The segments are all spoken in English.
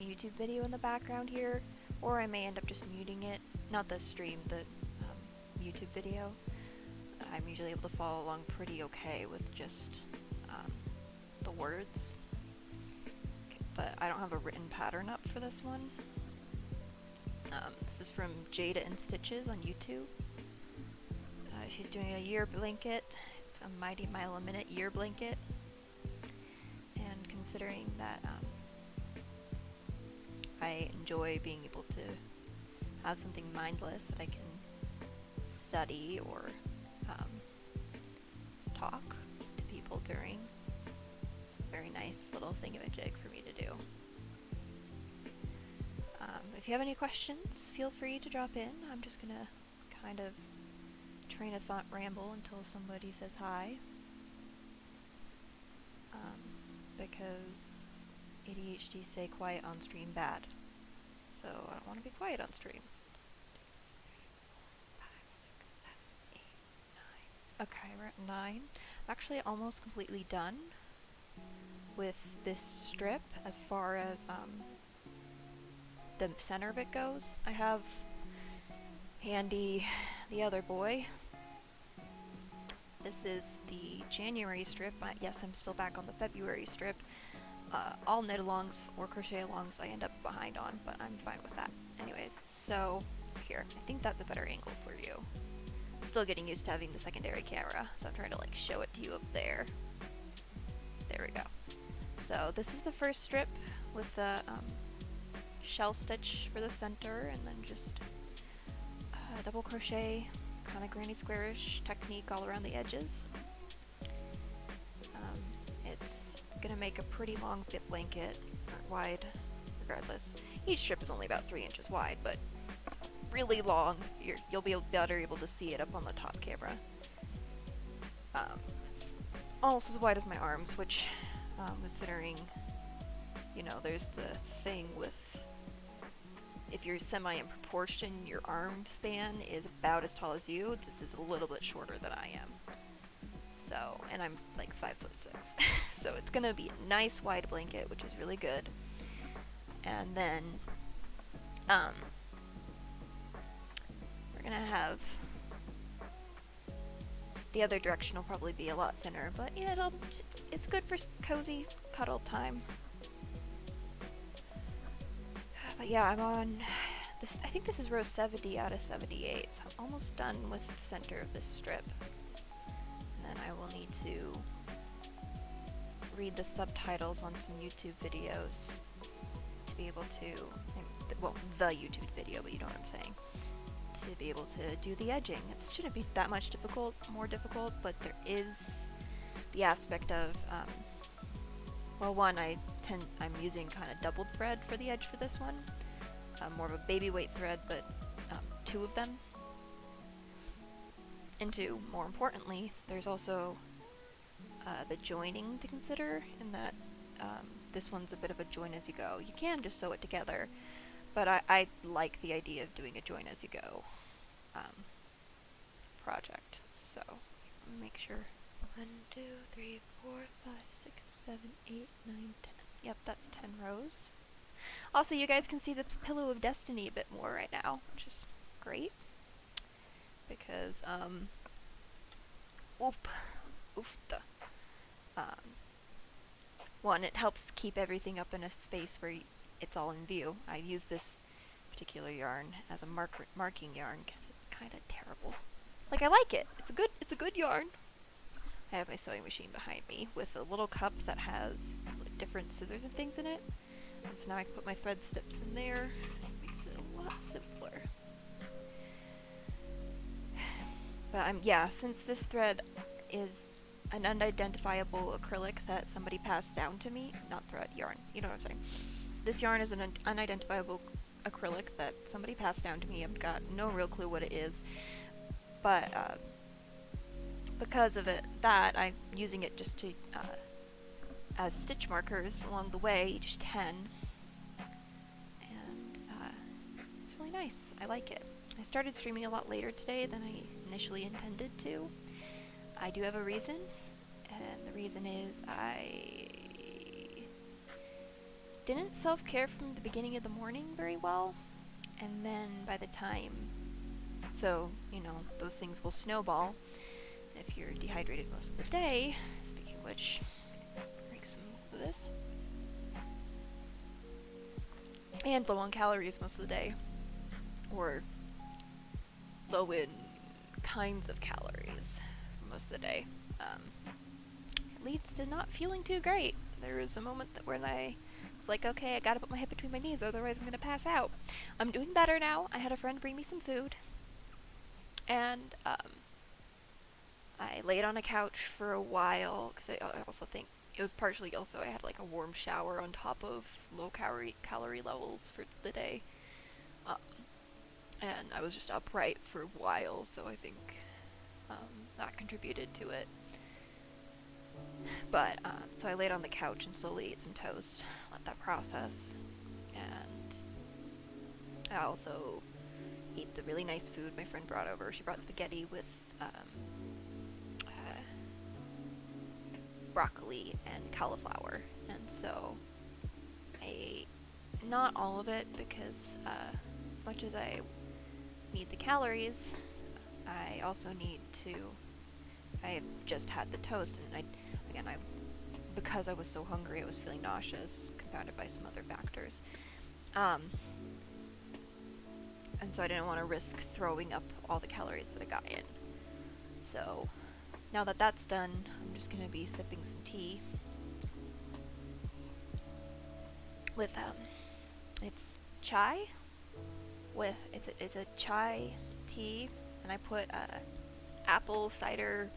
YouTube video in the background here, or I may end up just muting it. Not the stream, the YouTube video. I'm usually able to follow along pretty okay with just the words. But I don't have a written pattern up for this one. This is from Jada and Stitches on YouTube. She's doing a year blanket. It's a Mighty Mile a Minute year blanket. And considering that I enjoy being able to have something mindless that I can study or talk to people during, it's a very nice little thingamajig for me to do. If you have any questions, feel free to drop in. I'm just gonna kind of train of thought ramble until somebody says hi. Because ADHD say quiet on stream bad. So I don't want to be quiet on stream. 5, 6, 7, 8, 9. Okay, we're at 9. I'm actually almost completely done with this strip as far as the center bit goes. I have handy the other boy. This is the January strip. Yes, I'm still back on the February strip. All knit alongs or crochet alongs I end up behind on, but I'm fine with that. Anyways, so here, I think that's a better angle for you. I'm still getting used to having the secondary camera, so I'm trying to like show it to you up there. There we go. So this is the first strip with the shell stitch for the center, and then just double crochet, kind of granny squarish technique all around the edges. It's gonna make a pretty long bit blanket, or wide, regardless. Each strip is only about 3 inches wide, but it's really long. You'll be better able to see it up on the top camera. It's almost as wide as my arms, which, considering, you know, there's the thing with if you're semi in proportion, your arm span is about as tall as you. This is a little bit shorter than I am. So, and I'm like 5'6". So it's gonna be a nice wide blanket, which is really good. And then, we're gonna have the other direction will probably be a lot thinner, but yeah, it's good for cozy cuddle time. But yeah, I'm on this. I think this is row 70 out of 78, so I'm almost done with the center of this strip. And then I will need to read the subtitles on some YouTube videos to be able to, well, the YouTube video, but you know what I'm saying, to be able to do the edging. It shouldn't be that much more difficult, but there is the aspect of, well, one, I'm using kind of doubled thread for the edge for this one. More of a baby weight thread, but 2 of them. And 2, more importantly, there's also the joining to consider, in that this one's a bit of a join as you go. You can just sew it together, but I like the idea of doing a join as you go project. So, make sure. 1, 2, 3, 4, 5, 6, 7, 8, 9, 10. Yep, that's 10 rows. Also, you guys can see the Pillow of Destiny a bit more right now, which is great. Because, one, it helps keep everything up in a space where it's all in view. I use this particular yarn as a marking yarn because it's kind of terrible. Like, I like it. It's a good yarn. I have my sewing machine behind me with a little cup that has like, different scissors and things in it. And so now I can put my thread snips in there. It makes it a lot simpler. But yeah, since this thread is an unidentifiable acrylic that somebody passed down to me, not thread, yarn, you know what I'm saying. This yarn is an unidentifiable acrylic that somebody passed down to me. I've got no real clue what it is. But, because of I'm using it just to, as stitch markers along the way, each 10. And, it's really nice. I like it. I started streaming a lot later today than I initially intended to. I do have a reason, and the reason is I didn't self-care from the beginning of the morning very well, and then by the time, so, you know, those things will snowball if you're dehydrated most of the day. Speaking of which, drink some of this. And low on calories most of the day, or low in kinds of calories for most of the day. It leads to not feeling too great. There was a moment that when I was like, okay, I gotta put my head between my knees, otherwise I'm gonna pass out. I'm doing better now. I had a friend bring me some food, and I laid on a couch for a while, because I also think it was partially also I had like a warm shower on top of low calorie levels for the day. And I was just upright for a while, so I think that contributed to it. But, so I laid on the couch and slowly ate some toast, let that process, and I also ate the really nice food my friend brought over. She brought spaghetti with broccoli and cauliflower, and so I ate not all of it because as much as I need the calories, I also need to, I just had the toast, and because I was so hungry, I was feeling nauseous, compounded by some other factors. And so I didn't want to risk throwing up all the calories that I got in. So now that that's done, I'm just going to be sipping some tea with, it's chai with, it's a chai tea, and I put apple cider,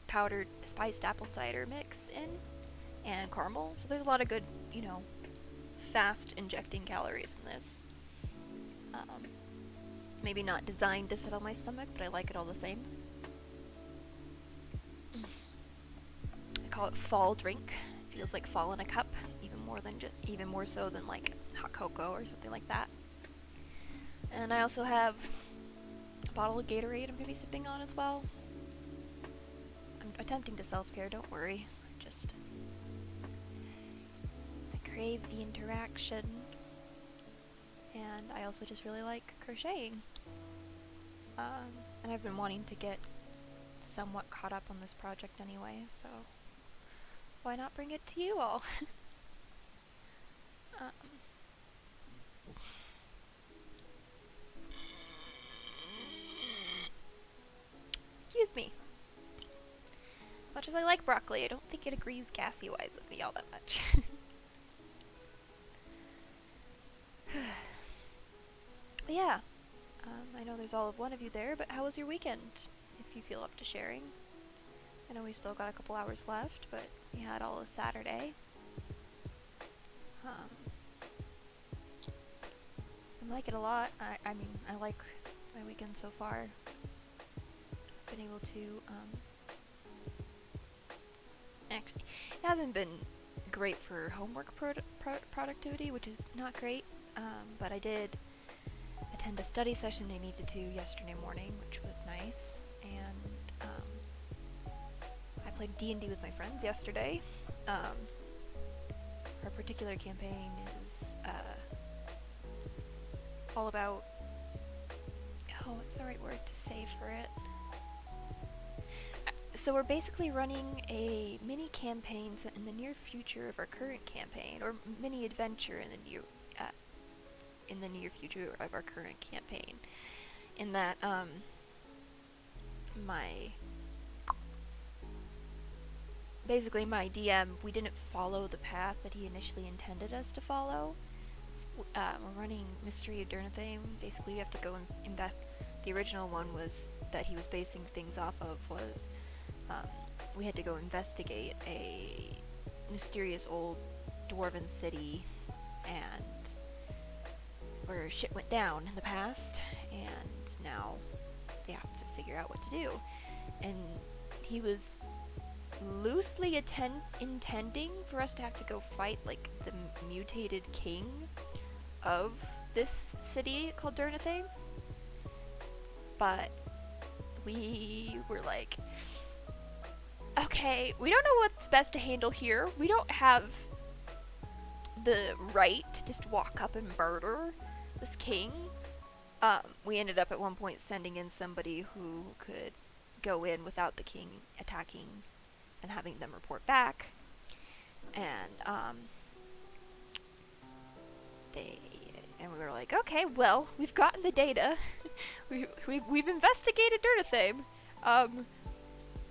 powdered spiced apple cider mix in, and caramel. So there's a lot of good, you know, fast injecting calories in this. It's maybe not designed to settle my stomach, but I like it all the same. I call it fall drink. It feels like fall in a cup, even more so than like hot cocoa or something like that. And I also have a bottle of Gatorade I'm gonna be sipping on as well. I'm attempting to self-care, don't worry. I crave the interaction, and I also just really like crocheting. And I've been wanting to get somewhat caught up on this project anyway, so why not bring it to you all? Excuse me. As much as I like broccoli, I don't think it agrees gassy-wise with me all that much. But yeah, I know there's all of one of you there, but how was your weekend, if you feel up to sharing? I know we still got a couple hours left, but we had all of Saturday. I like it a lot. I mean, I like my weekend so far. I've been able to, actually, it hasn't been great for homework productivity, which is not great, but I did attend a study session I needed to yesterday morning, which was nice, and I played D&D with my friends yesterday. Our particular campaign is all about, what's the right word to say for it? So we're basically running a mini campaign set in the near future of our current campaign, or mini adventure in the near future of our current campaign. In that, my DM, we didn't follow the path that he initially intended us to follow. We're running Mystery of Durnathame. Basically, we have to go and invest. The original one was that he was basing things off of was we had to go investigate a mysterious old dwarven city, and where shit went down in the past, and now they have to figure out what to do. And he was loosely intending for us to have to go fight like the mutated king of this city called Durnathame, but we were like, okay, we don't know what's best to handle here. We don't have the right to just walk up and murder this king. We ended up at one point sending in somebody who could go in without the king attacking and having them report back. And we were like, okay, well, we've gotten the data. we've investigated Dirtathame.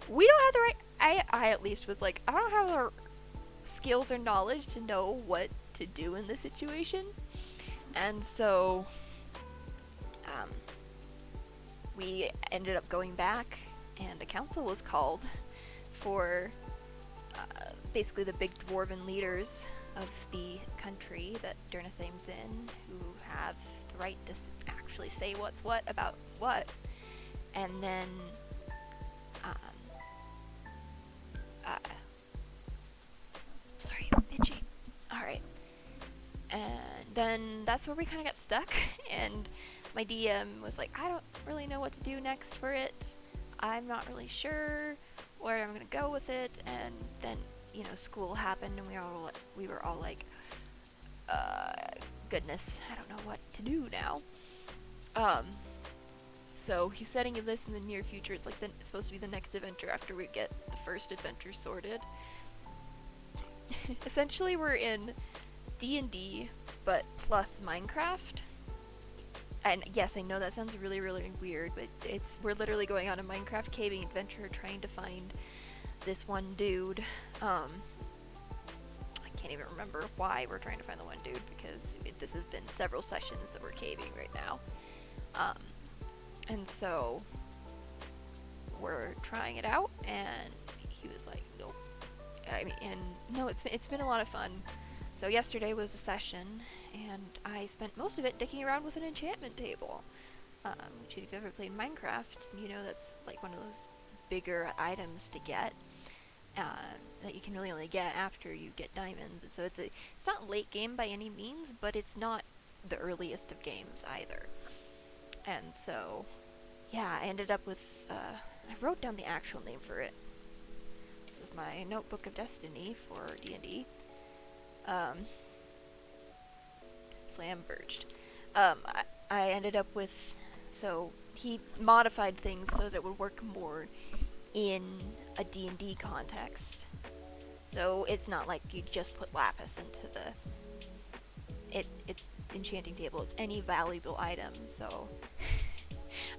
We don't have the right... I at least was like, I don't have the skills or knowledge to know what to do in this situation. And so we ended up going back, and a council was called for basically the big dwarven leaders of the country that Dirnathame's in, who have the right to actually say what's what about what. And then sorry, itchy. Alright. And then that's where we kind of got stuck, and my DM was like, I don't really know what to do next for it. I'm not really sure where I'm gonna go with it. And then, you know, school happened, and we were all like, goodness, I don't know what to do now. So he's setting this in the near future. It's like it's supposed to be the next adventure after we get the first adventure sorted. Essentially, we're in D&D, but plus Minecraft. And yes, I know that sounds really, really weird, but we're literally going on a Minecraft caving adventure trying to find this one dude. I can't even remember why we're trying to find the one dude, because this has been several sessions that we're caving right now. And so we're trying it out, and he was like, nope. I mean, and no, it's been a lot of fun. So yesterday was a session, and I spent most of it dicking around with an enchantment table. Which, if you've ever played Minecraft, you know that's like one of those bigger items to get that you can really only get after you get diamonds. And so it's not late game by any means, but it's not the earliest of games either. And so, yeah, I ended up with I wrote down the actual name for it. This is my Notebook of Destiny for D&D. Flamberged. I ended up with, so he modified things so that it would work more in a D&D context. So it's not like you just put lapis into the it's enchanting table. It's any valuable item. So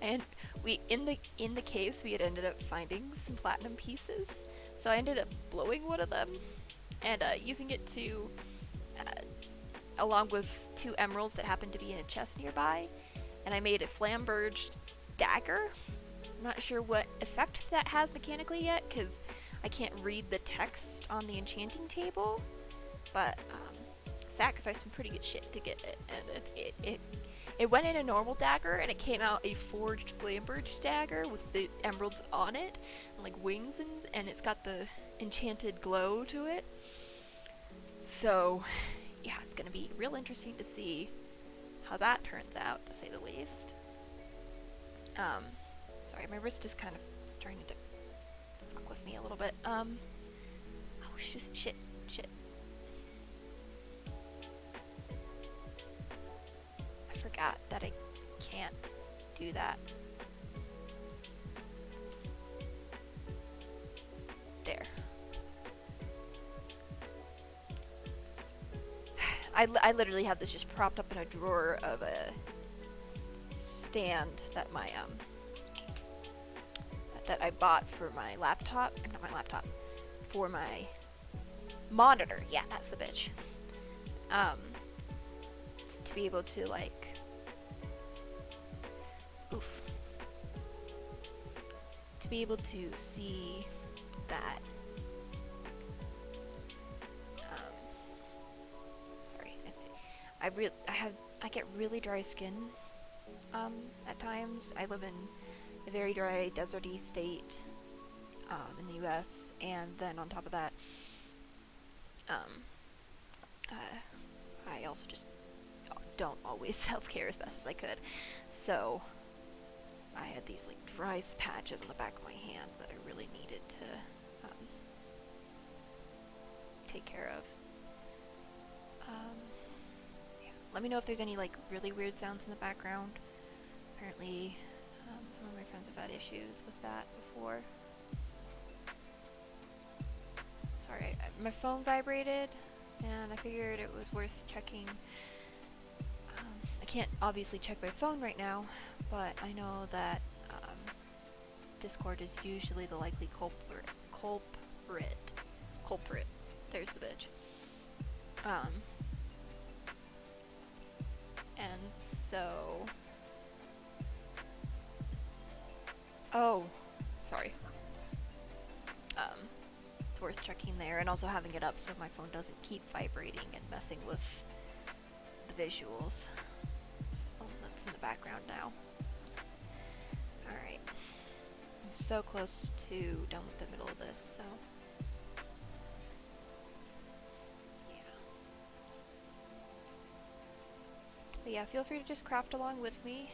and we in the caves we had ended up finding some platinum pieces. So I ended up blowing one of them and using it to, along with 2 emeralds that happened to be in a chest nearby, and I made a flamberged dagger. I'm not sure what effect that has mechanically yet, because I can't read the text on the enchanting table, but sacrificed some pretty good shit to get it, and it went in a normal dagger, and it came out a forged flamberged dagger with the emeralds on it, and like wings, and it's got the enchanted glow to it. So, yeah, it's gonna be real interesting to see how that turns out, to say the least. Sorry, my wrist is kind of starting to fuck with me a little bit. Oh, shit. I forgot that I can't do that. There. I literally have this just propped up in a drawer of a stand that my that I bought for my laptop, or not my laptop, for my monitor. Yeah, that's the bitch. To be able to like, to be able to see that. Sorry, I get really dry skin at times. I live in a very dry, deserty state in the U.S., and then on top of that, I also just don't always self-care as best as I could. So I had these like dry patches on the back of my hand that I really needed to take care of. Let me know if there's any like really weird sounds in the background. Apparently, some of my friends have had issues with that before. Sorry, my phone vibrated, and I figured it was worth checking. I can't obviously check my phone right now, but I know that Discord is usually the likely culprit. There's the bitch. And so... Oh, sorry. It's worth checking there, and also having it up so my phone doesn't keep vibrating and messing with the visuals. So that's in the background now. Alright. I'm so close to done with the middle of this, so... But yeah, feel free to just craft along with me.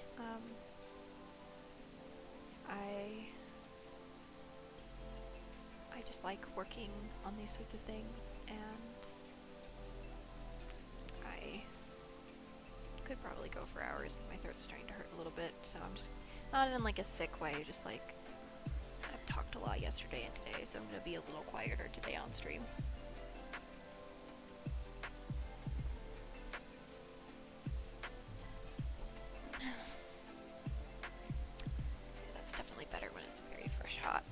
I just like working on these sorts of things, and I could probably go for hours, but my throat's starting to hurt a little bit, so I'm just not in like a sick way, just like I've talked a lot yesterday and today, so I'm gonna be a little quieter today on stream. That's definitely better when it's very fresh hot.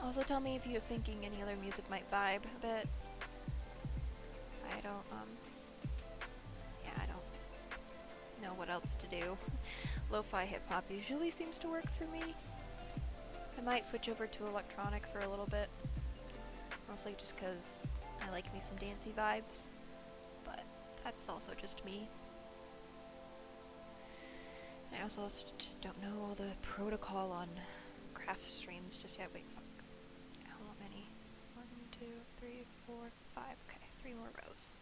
Also tell me if you're thinking any other music might vibe a bit. I don't know what else to do. Lo-fi hip-hop usually seems to work for me. I might switch over to electronic for a little bit. Mostly just because I like me some dancey vibes. But that's also just me. I also just don't know all the protocol on craft streams just yet. Wait, fuck. How many? 1, 2, 3, 4, 5. Okay, 3 more rows.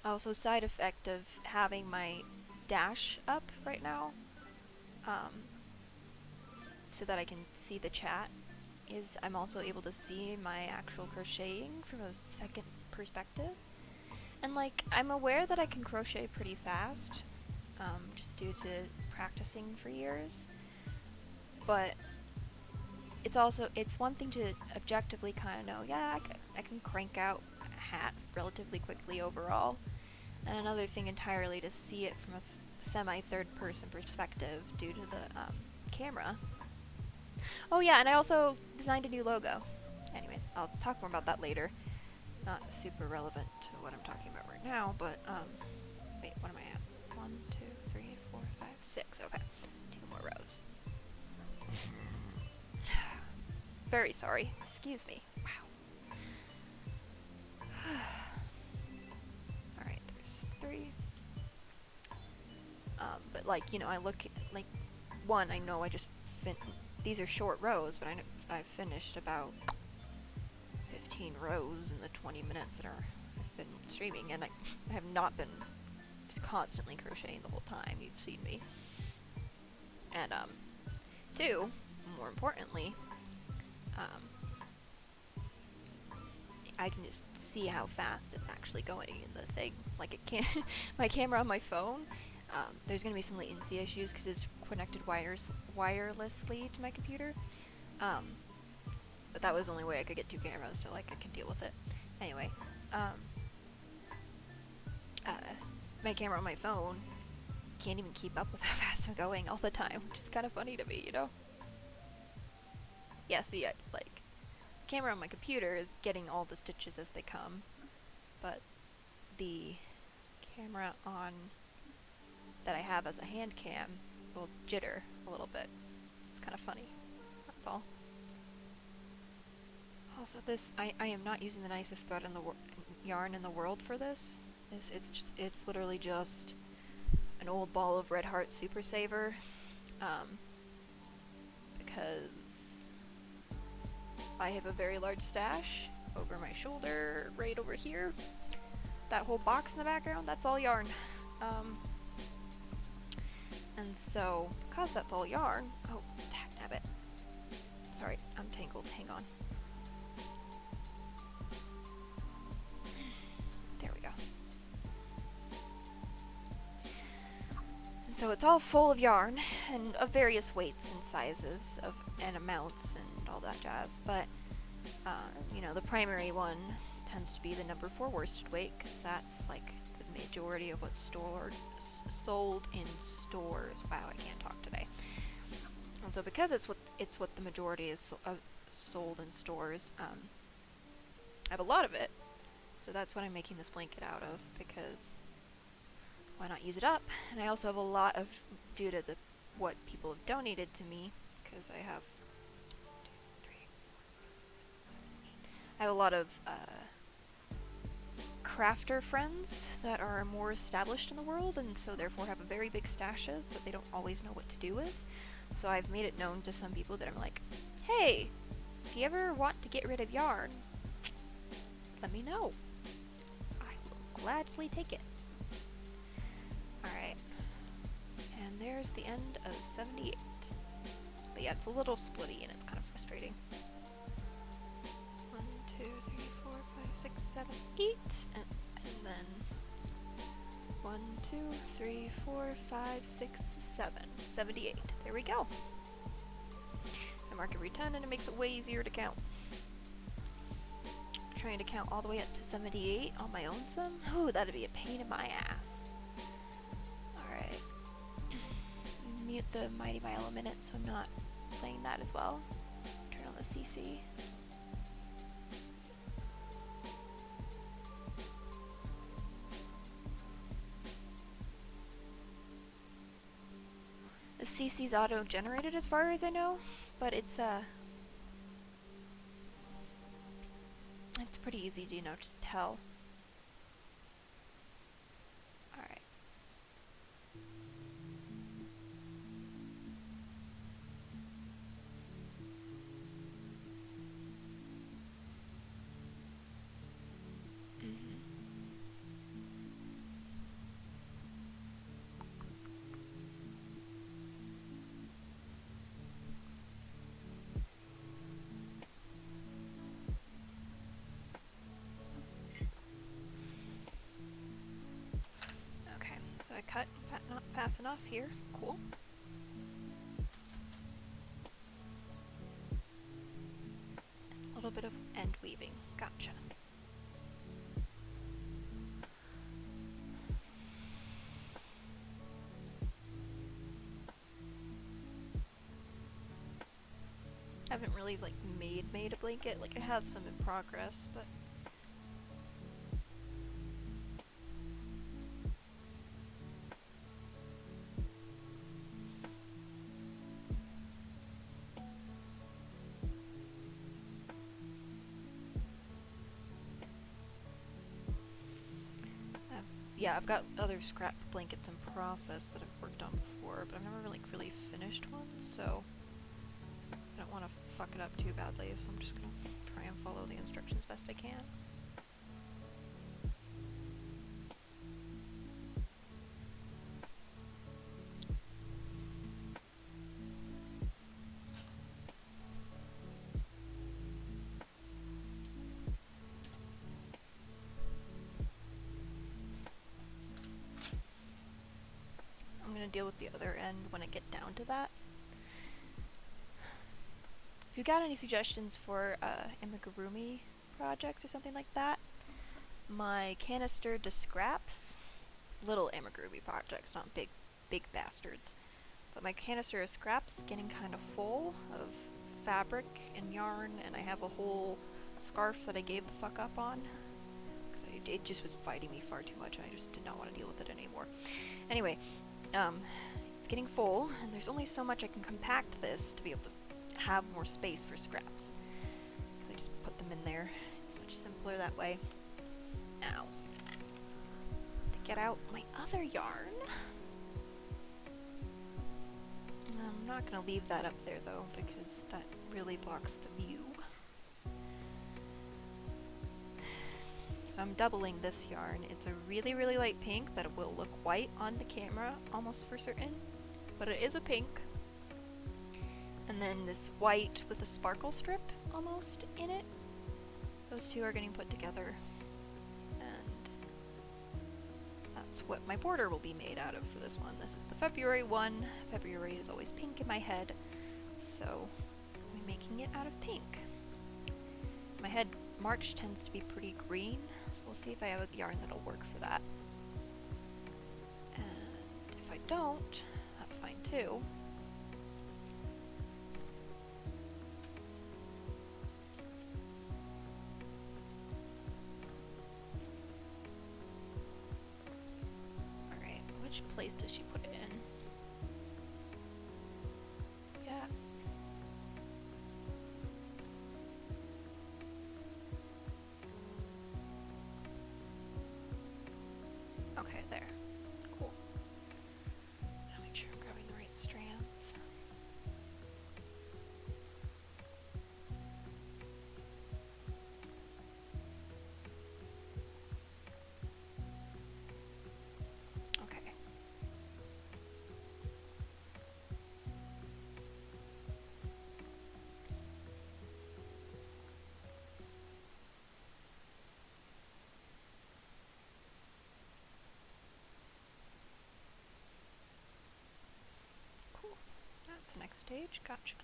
Also, side effect of having my dash up right now, so that I can see the chat, is I'm also able to see my actual crocheting from a second perspective. And like, I'm aware that I can crochet pretty fast, just due to practicing for years, but it's one thing to objectively kind of know, yeah, I can crank out a hat relatively quickly overall, and another thing entirely to see it from a semi-third person perspective due to the camera. Oh yeah, and I also designed a new logo. Anyways, I'll talk more about that later. Not super relevant to what I'm talking about right now, but wait, what am I at? 1, 2, 3, 4, 5, 6. Okay, 2 more rows. Very sorry. Excuse me. Wow. Alright, there's 3. But like, you know, I look like, one, I know I just these are short rows, but I've finished about 15 rows in the 20 minutes that I've been streaming, and I have not been just constantly crocheting the whole time. You've seen me. And 2, more importantly, I can just see how fast it's actually going in the thing. Like, it can't my camera on my phone, there's gonna be some latency issues because it's connected wirelessly to my computer. But that was the only way I could get 2 cameras, so like I can deal with it. Anyway, my camera on my phone can't even keep up with how fast I'm going all the time, which is kind of funny to me, you know? Yeah, see, like, the camera on my computer is getting all the stitches as they come, but the camera on that I have as a hand cam will jitter a little bit. It's kind of funny, that's all. Also, I am not using the nicest thread in the yarn in the world for this. It's literally just an old ball of Red Heart Super Saver, because I have a very large stash over my shoulder, right over here. That whole box in the background, that's all yarn. So, because that's all yarn... Oh, dagnabbit. Sorry, I'm tangled. Hang on. There we go. And so it's all full of yarn, and of various weights and sizes, and amounts, and all that jazz, but, you know, the primary one tends to be the number 4 worsted weight, because that's, like, the majority of what's sold in stores. Wow, I can't talk today. And so because it's what the majority is sold in stores, I have a lot of it. So that's what I'm making this blanket out of, because why not use it up? And I also have a lot of, due to what people have donated to me, because I have a lot of crafter friends that are more established in the world, and so therefore have a very big stashes that they don't always know what to do with. So I've made it known to some people that I'm like, hey, if you ever want to get rid of yarn, let me know. I will gladly take it. Alright. And there's the end of 78. But yeah, it's a little splitty and it's kind of frustrating. 1, 2, 3, 4, 5, 6, 7, 8. And then 1, 2, 3, 4, 5, 6, 7. 78. There we go. I mark every 10 and it makes it way easier to count. Trying to count all the way up to 78 on my own sum? Ooh, that'd be a pain in my ass. Alright. Mute the Mighty Mile a minute so I'm not playing that as well. Turn on the CC. The CC's auto-generated as far as I know, but it's pretty easy to, just tell. Alright. So I cut not fast enough here. Cool. A little bit of end weaving. Gotcha. I haven't really made a blanket. Like I have some in progress, but yeah, I've got other scrap blankets in process that I've worked on before, but I've never really finished one, so I don't want to fuck it up too badly, so I'm just gonna try and follow the instructions best I can. I'm gonna deal with the other end when I get down to that. If you've got any suggestions for amigurumi projects or something like that, my canister to scraps, little amigurumi projects, not big bastards, but my canister of scraps is getting kind of full of fabric and yarn, and I have a whole scarf that I gave the fuck up on because it just was fighting me far too much and I just did not want to deal with it anymore. Anyway, it's getting full, and there's only so much I can compact this to be able to have more space for scraps. I just put them in there. It's much simpler that way. Now, to get out my other yarn. I'm not going to leave that up there though, because that really blocks the view. So I'm doubling this yarn. It's a really light pink that will look white on the camera, almost for certain. but it is a pink. And then this white with a sparkle strip almost in it. Those two are getting put together. And that's what my border will be made out of for this one. This is the February one. February is always pink in my head, so I'm making it out of pink. In my head, March tends to be pretty green, so we'll see if I have a yarn that'll work for that. And if I don't, that's fine too. Alright, which place does she put it in? Yeah. Okay, there. Cool. Now make sure I'm grabbing the right strands. Okay. Cool. That's the next stage. Gotcha.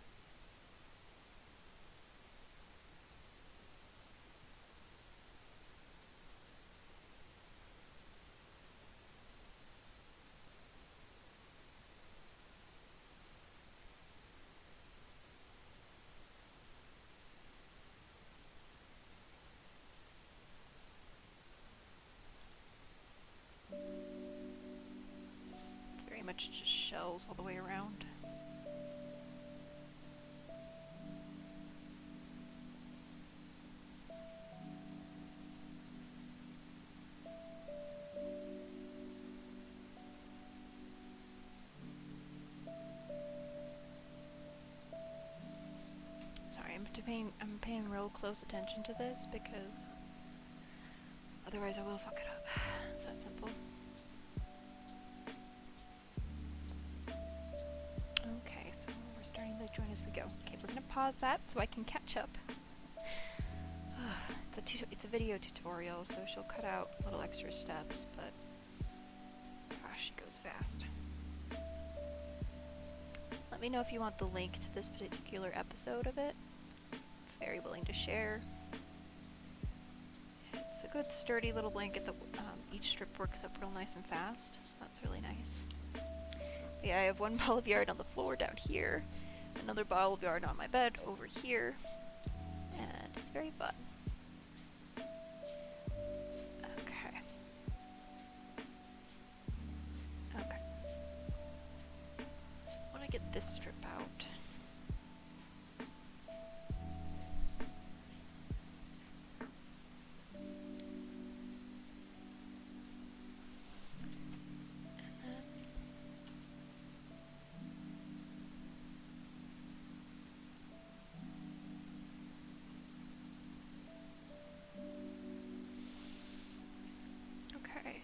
It's very much just shells all the way around. Sorry, I'm paying real close attention to this because otherwise I will fuck it up. It's that simple. Okay, so we're starting to join as we go. Okay, we're gonna pause that so I can catch up. It's a video tutorial, so she'll cut out little extra steps, but gosh, she goes fast. Let me know if you want the link to this particular episode of it. Very willing to share. It's a good sturdy little blanket that each strip works up real nice and fast, so that's really nice. But yeah, I have one ball of yarn on the floor down here, another ball of yarn on my bed over here, and it's very fun. Okay. Okay. So I want to get this strip out. Okay.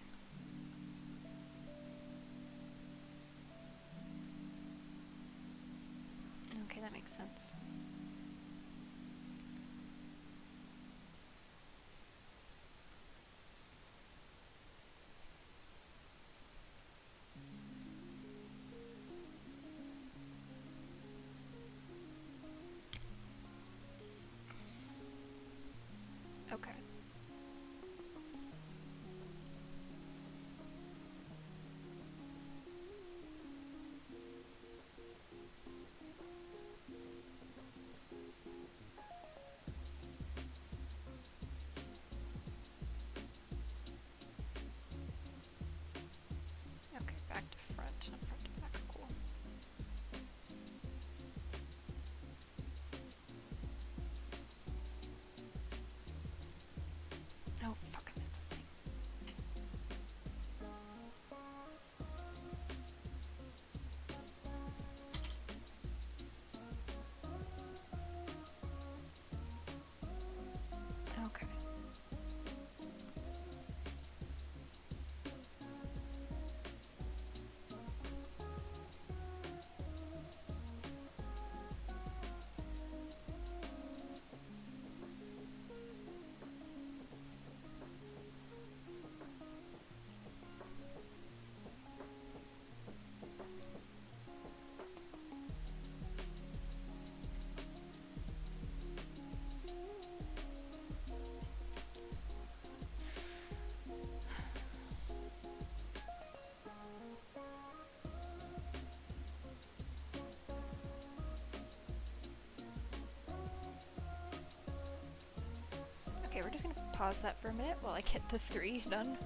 just gonna pause that for a minute while I get the 3 done.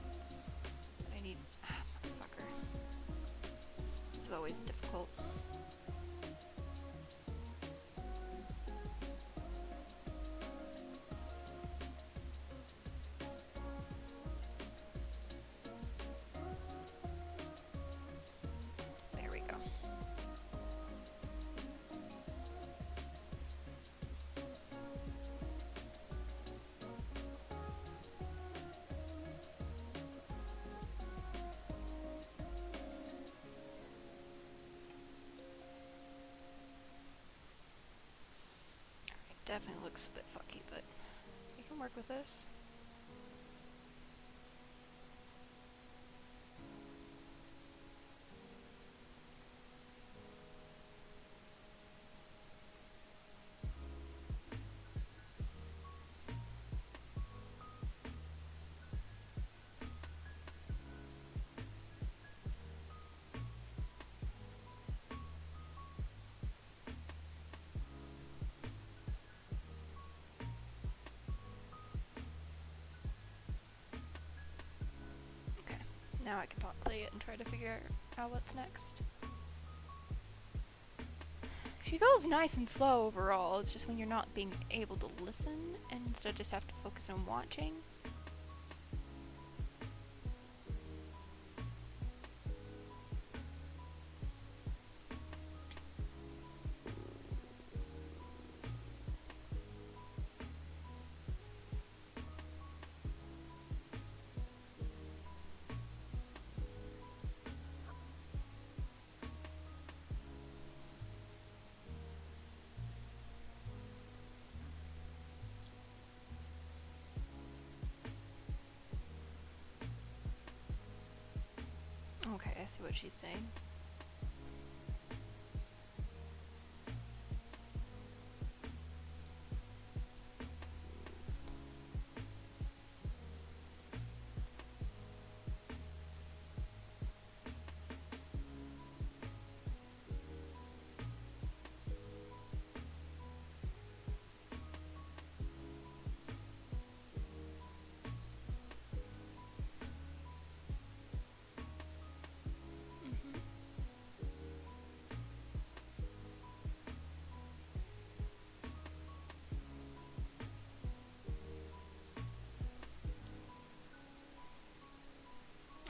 I need... motherfucker. This is always difficult. There we go. Definitely looks a bit fucky, but you can work with this. Now I can play it and try to figure out what's next. She goes nice and slow overall, it's just when you're not being able to listen and instead just have to focus on watching. Okay, I see what she's saying.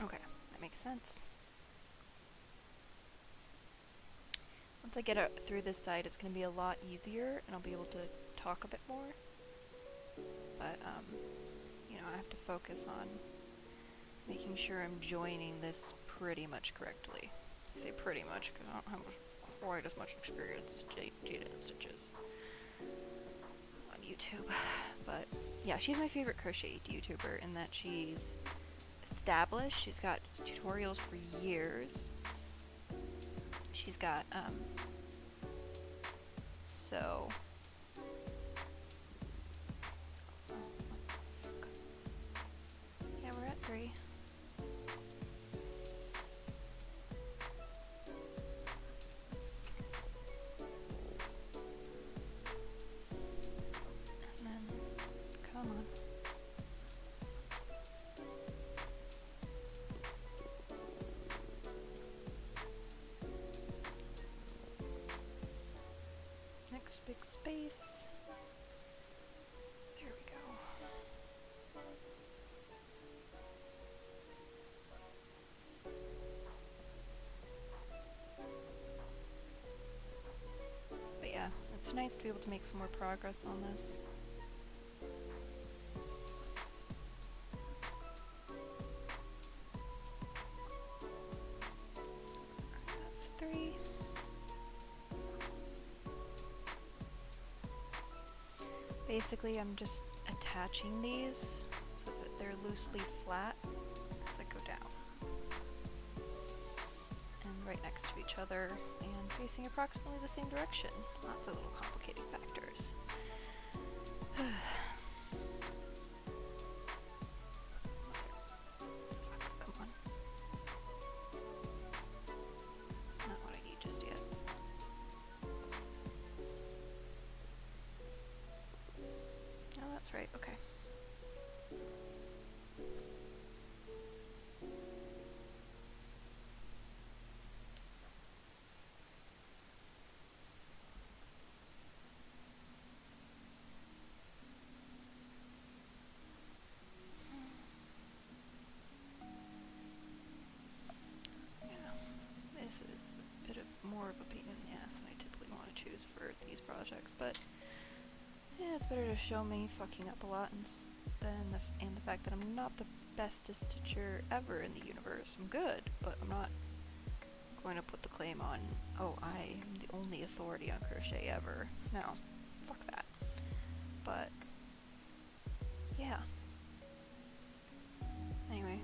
Okay, that makes sense. Once I get out through this side, it's going to be a lot easier, and I'll be able to talk a bit more. But, you know, I have to focus on making sure I'm joining this pretty much correctly. I say pretty much, because I don't have quite as much experience as Jada and Stitches on YouTube. But, yeah, she's my favorite crochet YouTuber in that she's established. She's got tutorials for years. She's got, so... Yeah, we're at 3. And then, come on. Next big space. There we go. But yeah, it's nice to be able to make some more progress on this. That's 3. Basically, I'm just attaching these so that they're loosely flat as I go down. And right next to each other and facing approximately the same direction. Lots of little complicating factors. Fuck, come on. Not what I need just yet. Oh, that's right, okay. but yeah, it's better to show me fucking up a lot and the fact that I'm not the bestest stitcher ever in the universe. I'm good, but I'm not going to put the claim on, oh, I am the only authority on crochet ever. No, fuck that. But yeah. Anyway,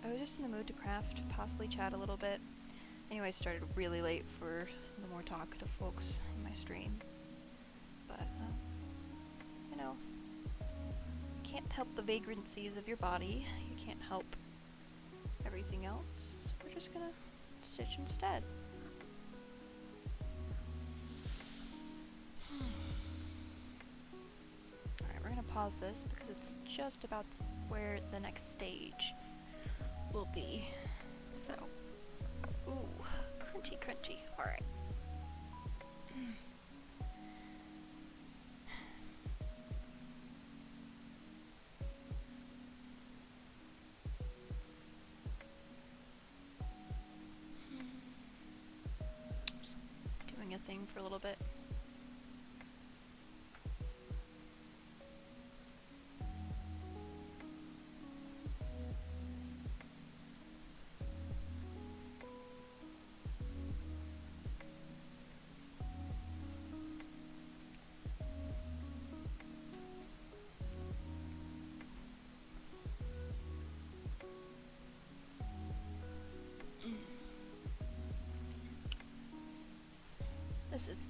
I was just in the mood to craft, possibly chat a little bit. Anyway, I started really late for the more talkative folks in my stream. But, you know, you can't help the vagrancies of your body. You can't help everything else. So we're just gonna stitch instead. Alright, we're gonna pause this because it's just about where the next stage will be. So, ooh, crunchy, crunchy. Alright. Just doing a thing for a little bit. This is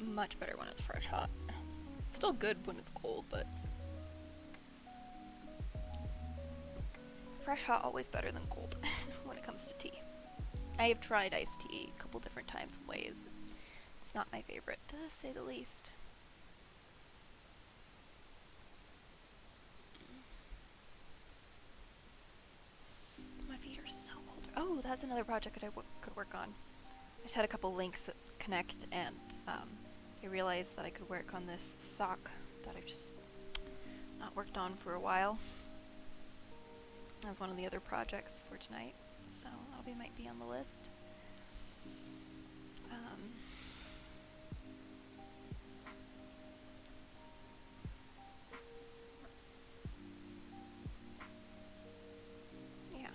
much better when it's fresh hot. It's still good when it's cold, but fresh hot always better than cold when it comes to tea. I have tried iced tea a couple different times and ways. It's not my favorite, to say the least. My feet are so cold. Oh, that's another project that I could work on. I just had a couple links that connect, and I realized that I could work on this sock that I've just not worked on for a while. As one of the other projects for tonight, so that might be on the list. Yeah.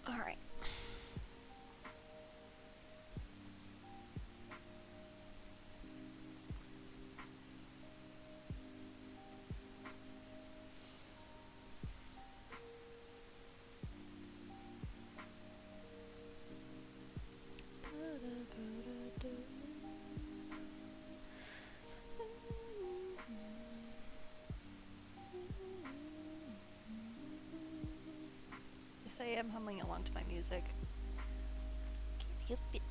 All right. Yes, I am humming along to my music. Can't help it.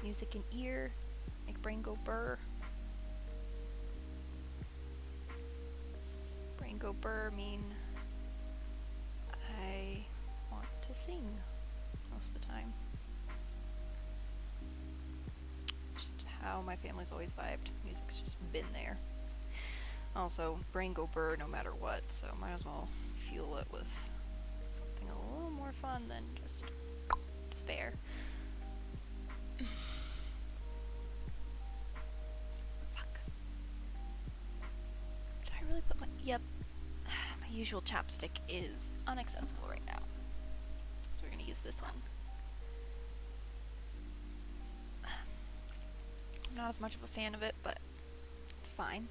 Music in ear, make brain go burr. Brain go burr mean I want to sing most of the time. It's just how my family's always vibed. Music's just been there. Also, brain go burr no matter what, so might as well fuel it with something a little more fun than just despair. Fuck. Did I really put my... Yep. My usual chapstick is inaccessible right now. So we're gonna use this one. I'm not as much of a fan of it, but it's fine.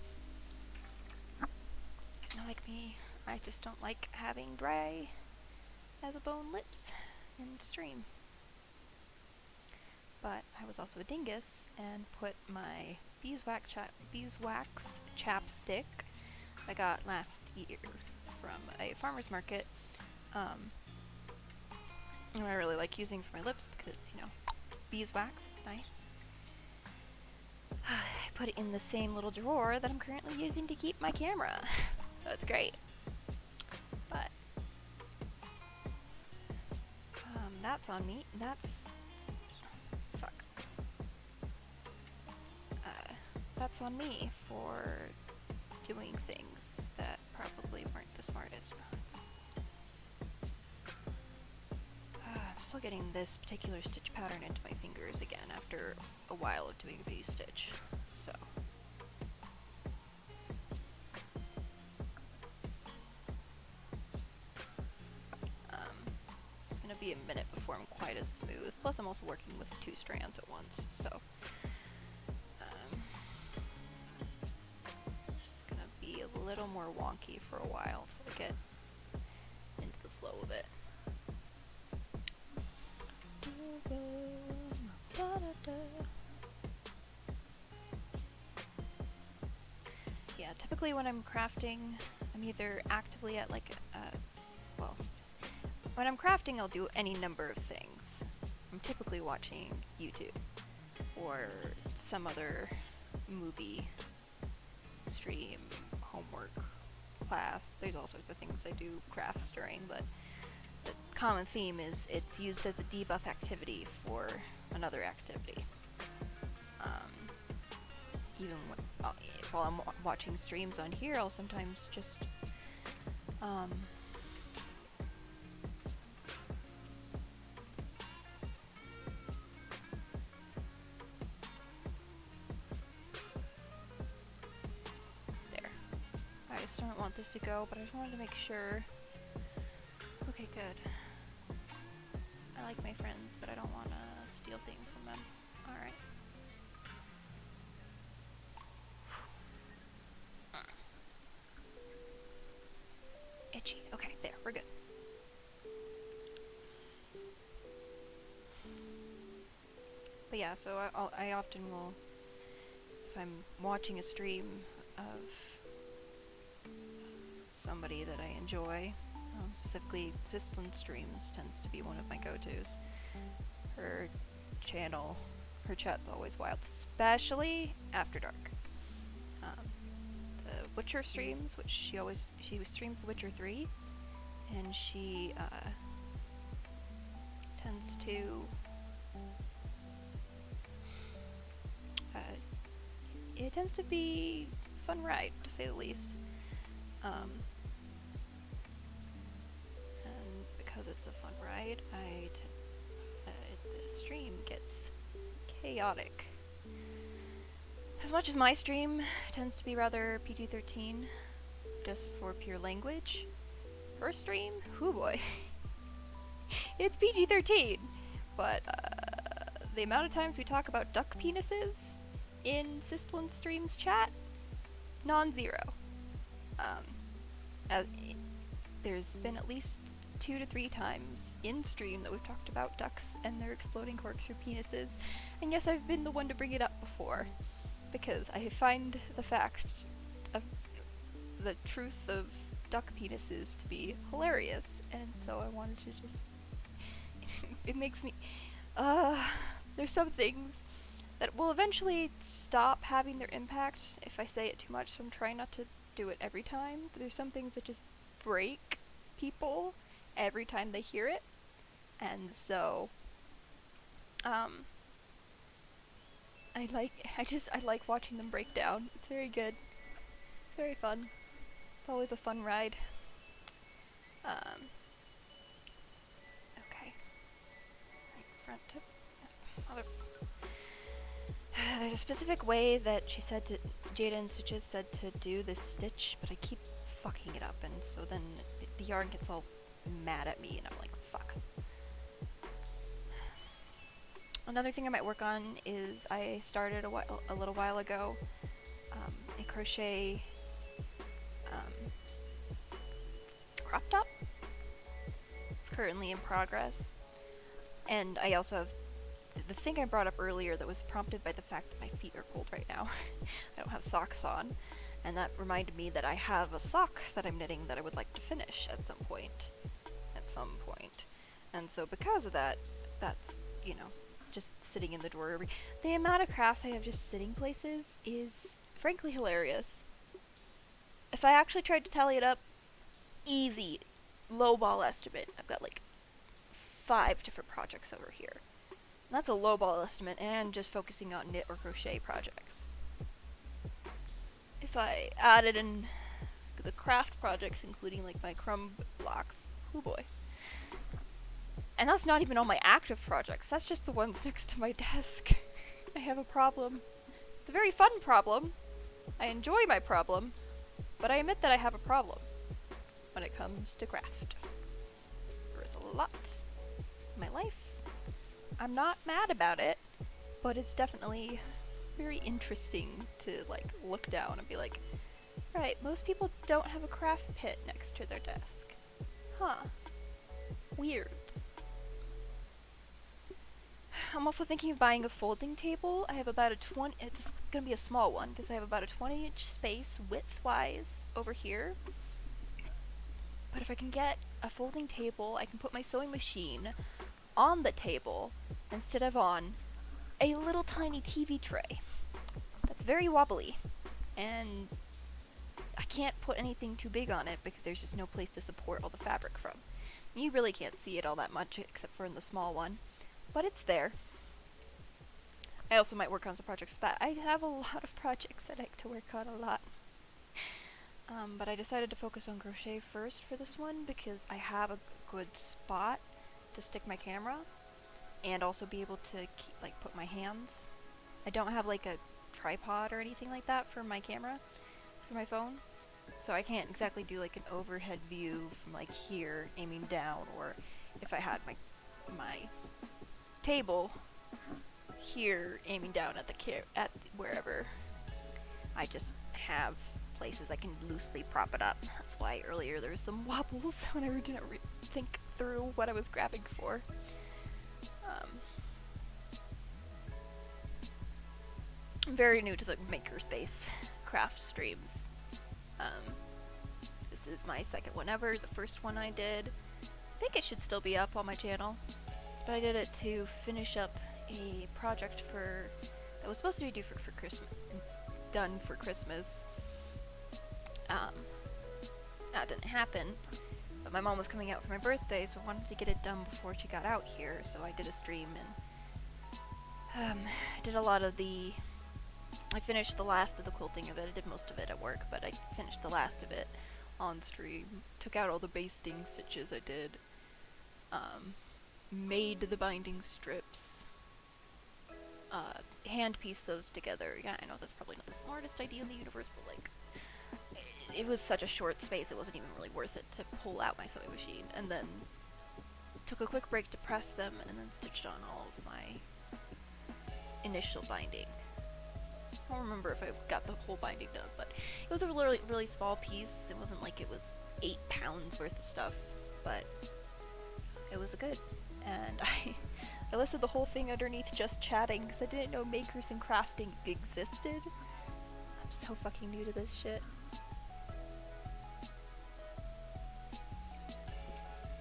Like me, I just don't like having dry as a bone lips in stream. But I was also a dingus and put my beeswax chapstick I got last year from a farmer's market. And I really like using for my lips because it's, you know, beeswax, it's nice. I put it in the same little drawer that I'm currently using to keep my camera. So it's great. But that's on me. That's on me for doing things that probably weren't the smartest. I'm still getting this particular stitch pattern into my fingers again after a while of doing V-stitch. So. It's gonna be a minute before I'm quite as smooth. Plus I'm also working with 2 strands at once, so. It's gonna be a little more wonky for a while till I get into the flow of it. Yeah, typically when I'm crafting, I'm either actively at like, well, when I'm crafting I'll do any number of things. I'm typically watching YouTube or some other movie, stream, homework, class. There's all sorts of things I do crafts during, but the common theme is it's used as a debuff activity for another activity. Even while I'm watching streams on here, I'll sometimes just there. I just don't want this to go, but I just wanted to make sure. Okay, good. I like my friends, but I don't want to steal things from them. Alright. Itchy. Okay, there, we're good. But yeah, so I often will, if I'm watching a stream of somebody that I enjoy, specifically Sistlin streams tends to be one of my go-tos. Her channel, her chat's always wild, especially after dark. The Witcher streams, which she streams The Witcher 3, and she tends to it tends to be a fun ride, to say the least. And because it's a fun ride, the stream gets chaotic. As much as my stream tends to be rather PG-13, just for pure language, her stream, hoo boy, it's PG-13, but the amount of times we talk about duck penises in Sistlin streams chat, non-zero. There's been at least 2 to 3 times in stream that we've talked about ducks and their exploding corkscrew penises, and yes, I've been the one to bring it up before, because I find the fact of the truth of duck penises to be hilarious, and so I wanted to just it makes me there's some things that will eventually stop having their impact if I say it too much, so I'm trying not to do it every time, but there's some things that just break people every time they hear it, and so I like watching them break down. It's very good. It's very fun. It's always a fun ride. Okay. Right front tip. There's a specific way that she said to Jada and Stitches said to do this stitch, but I keep fucking it up, and so then the yarn gets all mad at me, and I'm like, fuck. Another thing I might work on is I started a little while ago a crochet crop top. It's currently in progress, and I also have the thing I brought up earlier that was prompted by the fact that my feet are cold right now. I don't have socks on, and that reminded me that I have a sock that I'm knitting that I would like to finish at some point. And so because of that, that's, you know, it's just sitting in the drawer. The amount of crafts I have just sitting places is frankly hilarious. If I actually tried to tally it up, easy, lowball estimate, I've got like 5 different projects over here. And that's a lowball estimate, and just focusing on knit or crochet projects. If I added in the craft projects, including like my crumb blocks, oh boy. And that's not even all my active projects, that's just the ones next to my desk. I have a problem. It's a very fun problem. I enjoy my problem, but I admit that I have a problem when it comes to craft. There is a lot in my life. I'm not mad about it, but it's definitely very interesting to like look down and be like, right, most people don't have a craft pit next to their desk. Huh. Weird. I'm also thinking of buying a folding table. I have about a 20, it's gonna be a small one, because I have about a 20-inch space width-wise over here. But if I can get a folding table, I can put my sewing machine on the table instead of on a little tiny TV tray. That's very wobbly, and I can't put anything too big on it because there's just no place to support all the fabric from. You really can't see it all that much except for in the small one, but it's there. I also might work on some projects for that. I have a lot of projects I like to work on a lot. But I decided to focus on crochet first for this one because I have a good spot to stick my camera and also be able to like put my hands. I don't have like a tripod or anything like that for my camera, for my phone, so I can't exactly do like an overhead view from like here aiming down, or if I had my table here aiming down at at wherever. I just have places I can loosely prop it up. That's why earlier there was some wobbles when I didn't think through what I was grabbing for. I'm very new to the makerspace craft streams. This is my second one ever. The first one I did, I think it should still be up on my channel, but I did it to finish up a project that was supposed to be due for Christmas, done for Christmas. That didn't happen, but my mom was coming out for my birthday, so I wanted to get it done before she got out here, so I did a stream and did a lot of I finished the last of the quilting of it. I did most of it at work, but I finished the last of it on stream. Took out all the basting stitches I did. Made the binding strips. Hand pieced those together. Yeah, I know that's probably not the smartest idea in the universe, but like, it was such a short space, it wasn't even really worth it to pull out my sewing machine. And then took a quick break to press them, and then stitched on all of my initial binding. I don't remember if I got the whole binding done, but it was a really, really small piece. It wasn't like it was 8 pounds worth of stuff, but it was good. And I listed the whole thing underneath just chatting because I didn't know makers and crafting existed. I'm so fucking new to this shit.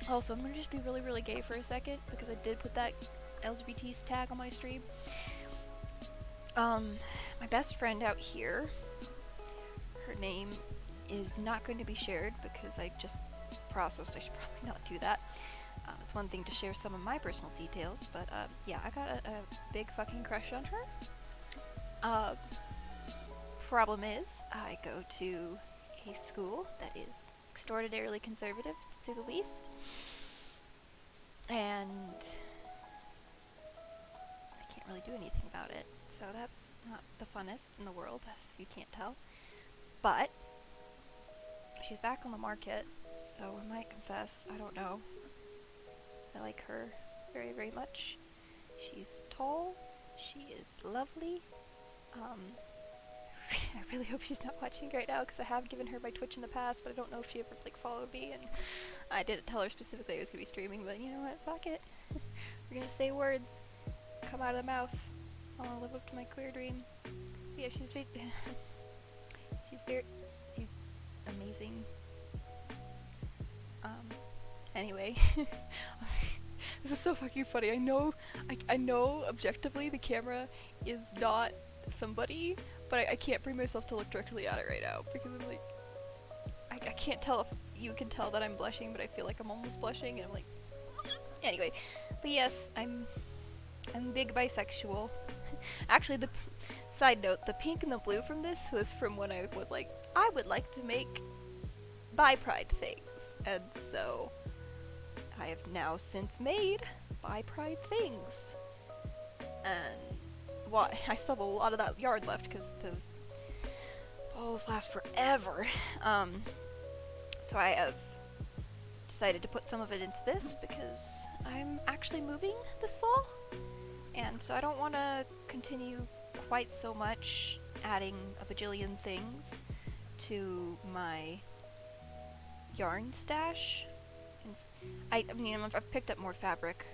Also, I'm gonna just be really, really gay for a second because I did put that LGBT's tag on my stream. My best friend out here, her name is not going to be shared because I just processed I should probably not do that. It's one thing to share some of my personal details, but yeah, I got a big fucking crush on her. Problem is, I go to a school that is extraordinarily conservative, to say the least, and I can't really do anything about it, so that's not the funnest in the world, if you can't tell. But she's back on the market, so I might confess, I don't know. I like her very, very much. She's tall, she is lovely. I really hope she's not watching right now because I have given her my Twitch in the past, but I don't know if she ever like followed me, and I didn't tell her specifically I was gonna be streaming, but you know what, fuck it. We're gonna say words, come out of the mouth. I wanna live up to my queer dream. But yeah, she's amazing. Anyway, this is so fucking funny. I know objectively the camera is not somebody, but I can't bring myself to look directly at it right now because I'm like, I can't tell if you can tell that I'm blushing, but I feel like I'm almost blushing, and I'm like, anyway. But yes, I'm big bisexual. Actually, the side note, the pink and the blue from this was from when I was like, I would like to make bi-pride things, and so I have now since made by Pride things. And I still have a lot of that yard left because those balls last forever. So I have decided to put some of it into this because I'm actually moving this fall, and so I don't want to continue quite so much adding a bajillion things to my yarn stash. And I mean, I've picked up more fabric.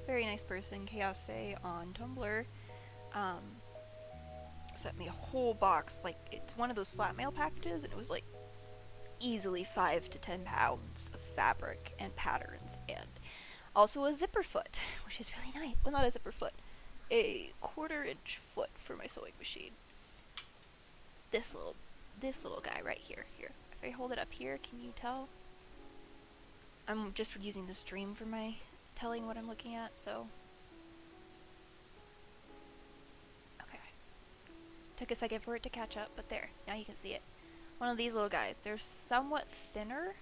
Very nice person, Chaos Faye on Tumblr, sent me a whole box. Like, it's one of those flat mail packages, and it was like easily 5 to 10 pounds of fabric and patterns, and also a zipper foot, which is really nice. Well, not a zipper foot, a 1/4-inch foot for my sewing machine. This little guy right here. Here, if I hold it up here, can you tell? I'm just using the stream for my telling what I'm looking at, so. Okay. Took a second for it to catch up, but there, now you can see it. One of these little guys. They're somewhat thinner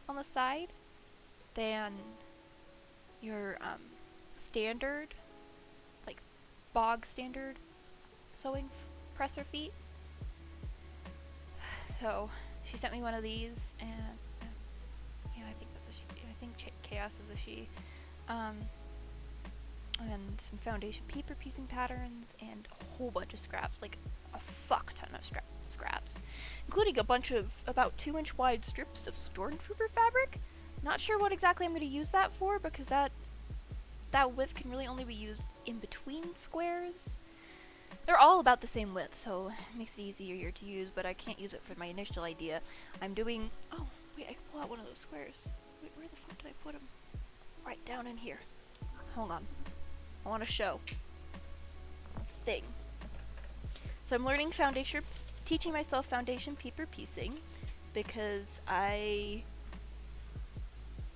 on the side than your standard, like bog standard sewing presser feet. So she sent me one of these, and yeah, I think that's a she. I think Chaos is a she. And some foundation paper piecing patterns and a whole bunch of scraps, like a fuck ton of scraps, including a bunch of about 2-inch wide strips of stormtrooper fabric. Not sure what exactly I'm going to use that for, because that width can really only be used in between squares. They're all about the same width, so it makes it easier to use, but I can't use it for my initial idea. I'm doing... Oh, wait, I can pull out one of those squares. Wait, where the fuck did I put them? Right down in here. Hold on. I want to show a thing. So I'm learning teaching myself foundation paper piecing, because I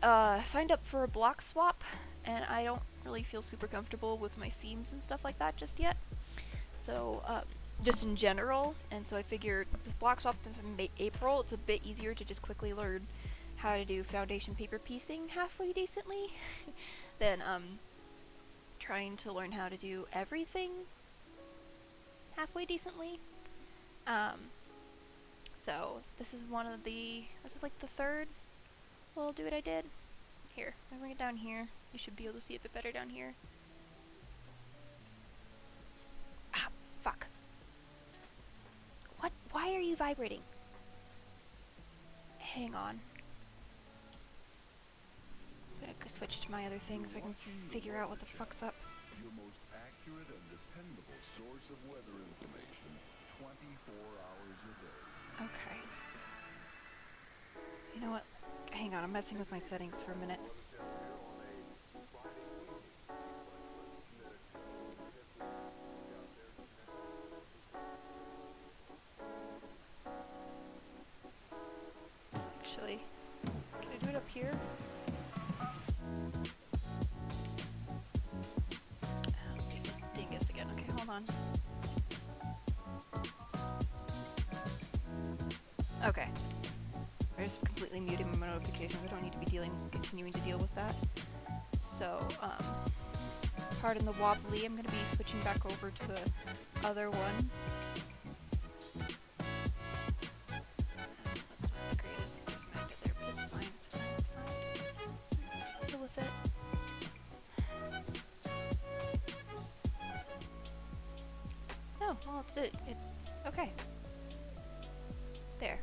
signed up for a block swap, and I don't really feel super comfortable with my seams and stuff like that just yet. So, just in general, and so I figured this block swap is from April. It's a bit easier to just quickly learn how to do foundation paper piecing halfway decently than trying to learn how to do everything halfway decently. So this is like the third little do what I did. Here, I'm gonna bring it down here. You should be able to see it a bit better down here. Ah, fuck. What? Why are you vibrating? Hang on. I'm gonna switch to my other thing so I can figure out what the fuck's up. Your most accurate and dependable source of weather information 24 hours a day. Okay. You know what? Hang on, I'm messing with my settings for a minute. Actually, can I do it up here? Dingus again. Okay, hold on. Okay. I just completely muted my notifications. I don't need to be continuing to deal with that. So, pardon the wobbly. I'm gonna be switching back over to the other one. That's not the greatest charismatic there, but it's fine. It's fine. I'll deal with it. No, well, it's it. Okay. There.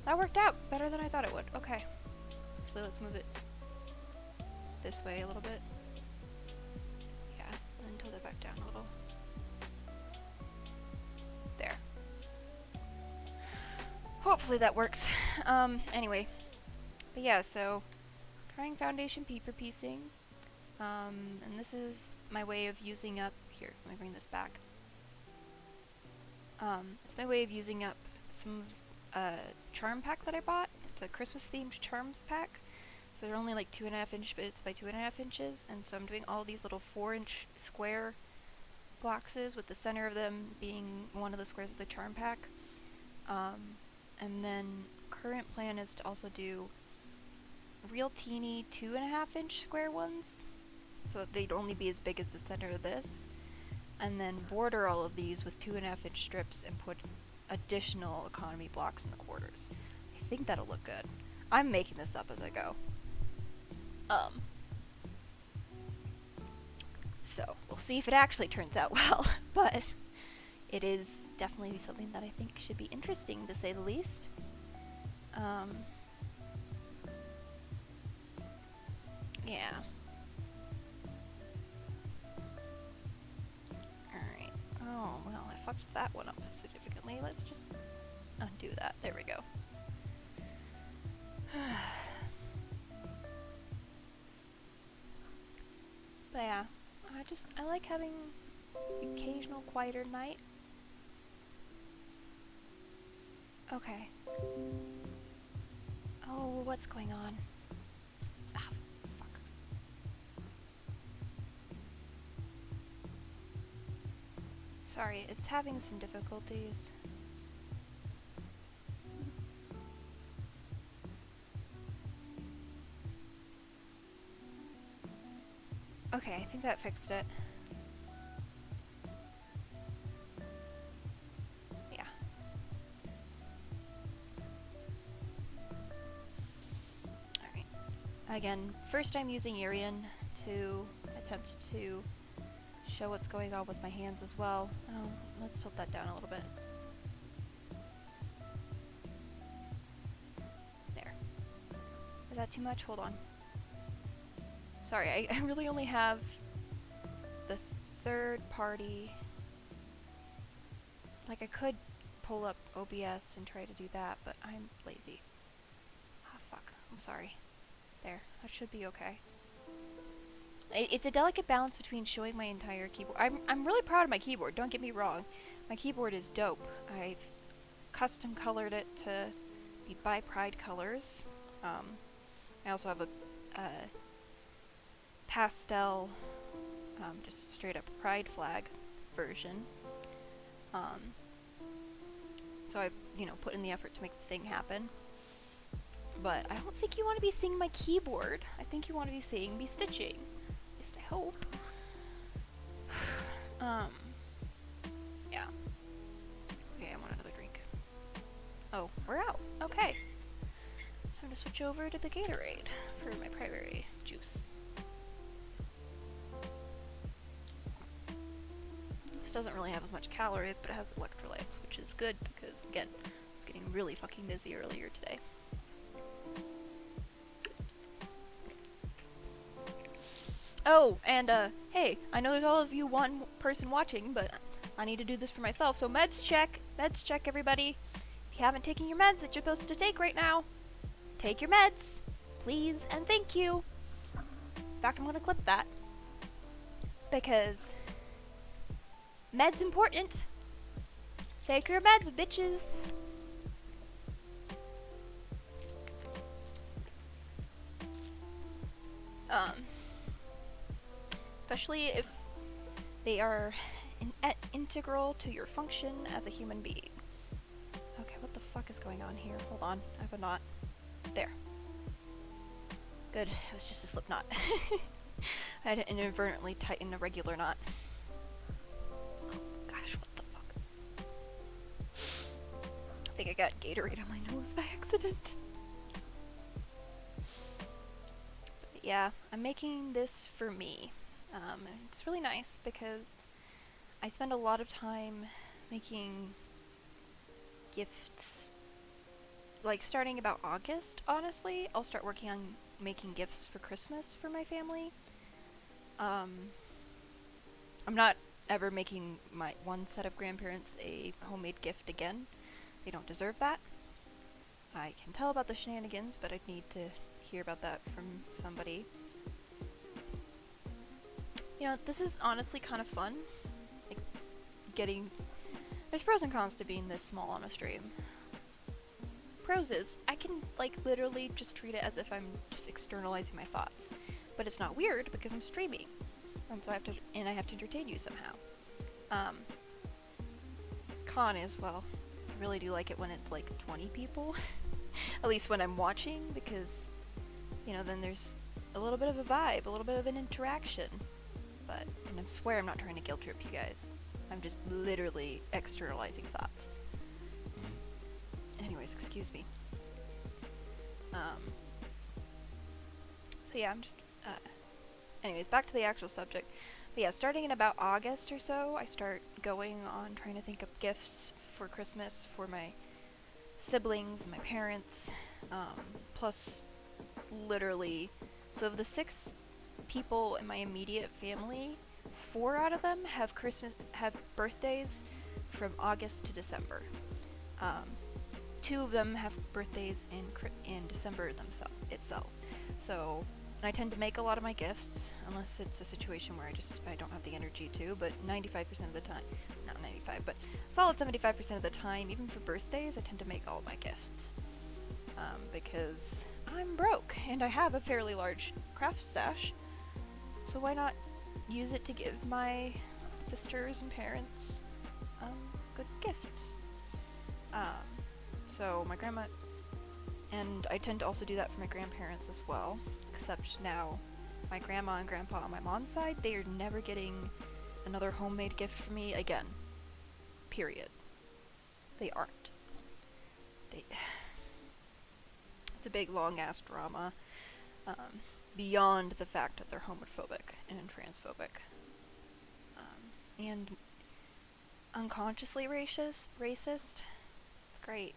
That worked out better than I thought it would. Okay. Actually, let's move it this way a little bit. Yeah, and then tilt it back down a little. There. Hopefully that works. Anyway. But yeah, so trying foundation paper piecing. And this is my way of using up... Here, let me bring this back. It's my way of using up some charm pack that I bought. It's a Christmas themed charms pack. So they're only like 2.5 inch bits by 2.5 inches, and so I'm doing all these little 4-inch square boxes with the center of them being one of the squares of the charm pack. And then current plan is to also do real teeny 2.5-inch square ones, so that they'd only be as big as the center of this, and then border all of these with 2.5-inch strips and put additional economy blocks in the quarters. I think that'll look good. I'm making this up as I go. So we'll see if it actually turns out well, but it is definitely something that I think should be interesting, to say the least. Yeah. Alright. Oh, well, I fucked that one up significantly. Let's just undo that. There we go. But yeah, I like having the occasional quieter night. Okay. Oh, what's going on? Ah, fuck. Sorry, it's having some difficulties. Okay, I think that fixed it. Yeah. Alright. Again, first I'm using Irian to attempt to show what's going on with my hands as well. Oh, let's tilt that down a little bit. There. Is that too much? Hold on. Sorry, I really only have the third party. Like, I could pull up OBS and try to do that, but I'm lazy. Ah, fuck. I'm sorry. There. That should be okay. It's a delicate balance between showing my entire keyboard. I'm really proud of my keyboard, don't get me wrong. My keyboard is dope. I've custom colored it to be by Pride colors. I also have a pastel, just straight up Pride flag version. So I, put in the effort to make the thing happen. But I don't think you want to be seeing my keyboard. I think you want to be seeing me stitching. At least I hope. Yeah. Okay, I want another drink. Oh, we're out. Okay. Time to switch over to the Gatorade for my primary juice. This doesn't really have as much calories, but it has electrolytes, which is good because, again, I was getting really fucking dizzy earlier today. Oh, and, hey, I know there's all of you one person watching, but I need to do this for myself, so meds check, everybody. If you haven't taken your meds that you're supposed to take right now, take your meds, please, and thank you. In fact, I'm gonna clip that, because meds important. Take your meds, bitches. Especially if they are integral to your function as a human being. Okay, what the fuck is going on here? Hold on, I have a knot. There. Good, it was just a slip knot. I had to inadvertently tighten a regular knot. Oh gosh, what the fuck? I think I got Gatorade on my nose by accident. But yeah, I'm making this for me. It's really nice because I spend a lot of time making gifts. Like, starting about August, honestly, I'll start working on making gifts for Christmas for my family. I'm not ever making my one set of grandparents a homemade gift again. They don't deserve that. I can tell about the shenanigans, but I'd need to hear about that from somebody. This is honestly kind of fun. Like, there's pros and cons to being this small on a stream. Pros is, I can, literally just treat it as if I'm just externalizing my thoughts. But it's not weird because I'm streaming. And so I have to entertain you somehow. Con is, well, I really do like it when it's 20 people. At least when I'm watching, because, then there's a little bit of a vibe, a little bit of an interaction. And I swear I'm not trying to guilt trip you guys. I'm just literally externalizing thoughts. Anyways, excuse me. So yeah, I'm just, anyways, back to the actual subject. But yeah, starting in about August or so, I start going on trying to think of gifts for Christmas for my siblings, my parents, plus literally, so of the 6 people in my immediate family, 4 out of them have birthdays from August to December. 2 of them have birthdays in December itself. So, and I tend to make a lot of my gifts, unless it's a situation where I don't have the energy to, but 95% of the time, not 95, but solid 75% of the time, even for birthdays, I tend to make all of my gifts. Because I'm broke, and I have a fairly large craft stash, so why not use it to give my sisters and parents, good gifts. So my grandma, and I tend to also do that for my grandparents as well, except now my grandma and grandpa on my mom's side, they are never getting another homemade gift from me again. Period. They aren't. It's a big long-ass drama, beyond the fact that they're homophobic and transphobic. And unconsciously racist. It's great.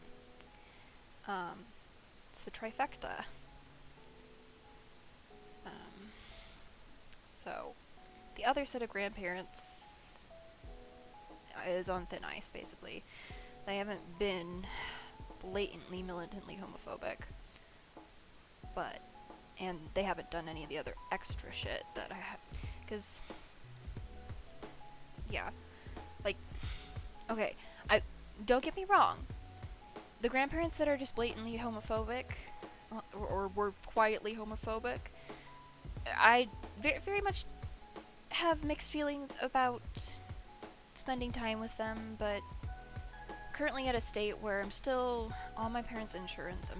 It's the trifecta. So, the other set of grandparents is on thin ice, basically. They haven't been blatantly, militantly homophobic, and they haven't done any of the other extra shit that I have, because, yeah, like, okay, don't get me wrong, the grandparents that are just blatantly homophobic, or were quietly homophobic, I very much have mixed feelings about spending time with them, but currently at a state where I'm still on my parents' insurance.